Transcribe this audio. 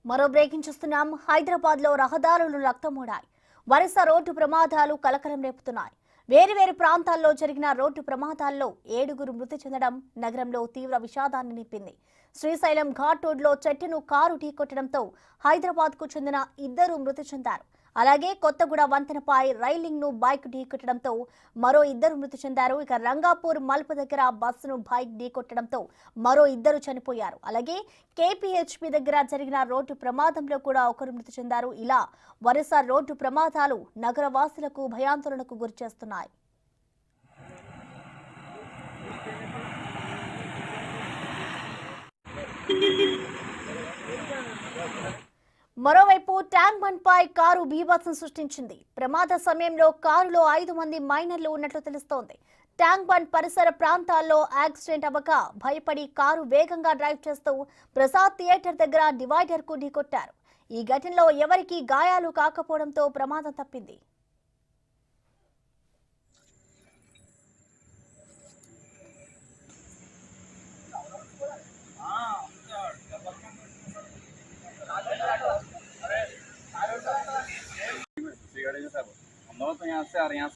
మరో బ్రేకింగ్ చూస్తున్నాం. హైదరాబాద్ లో రహదారులు రక్తమూడాయి. వరుస రోడ్డు ప్రమాదాలు కలకలం రేపుతున్నాయి. వేరువేరు ప్రాంతాల్లో జరిగిన రోడ్డు ప్రమాదాల్లో 7గురు మృతి చెందడం నగరంలో తీవ్ర విషాదాన్ని నింపింది. శ్రీశైలం ఘాట్ రోడ్లో చెట్టును కారు ఢీకొట్టడంతో హైదరాబాద్ కు చెందిన 2 మృతి చెందారు. అలాగే కొత్తగూడ వంతెనపై రైలింగ్ ను బైక్ ఢీకొట్టడంతో మరో 2 మృతి చెందారు. ఇక రంగాపూర్ మలుపు దగ్గర బస్సును బైక్ ఢీకొట్టడంతో మరో 2 చనిపోయారు. అలాగే కేపీహెచ్పీ దగ్గర జరిగిన రోడ్డు ప్రమాదంలో కూడా 1 మృతి చెందారు. ఇలా వరుస రోడ్డు ప్రమాదాలు నగరవాసులకు భయాందోళనకు గురిచేస్తున్నాయి. మరోవైపు ట్యాంక్ బండ్ పై కారు బీభత్సం సృష్టించింది. ప్రమాద సమయంలో కారులో 5 మంది మైనర్లు ఉన్నట్లు తెలుస్తోంది. ట్యాంక్ బండ్ పరిసర ప్రాంతాల్లో యాక్సిడెంట్ అవ్వక భయపడి కారు వేగంగా డ్రైవ్ చేస్తూ ప్రసాద్ థియేటర్ దగ్గర డివైడర్ కు ఢీకొట్టారు. ఈ ఘటనలో ఎవరికీ గాయాలు కాకపోవడంతో ప్రమాదం తప్పింది. हम लोग तो यहाँ से आ रहे हैं।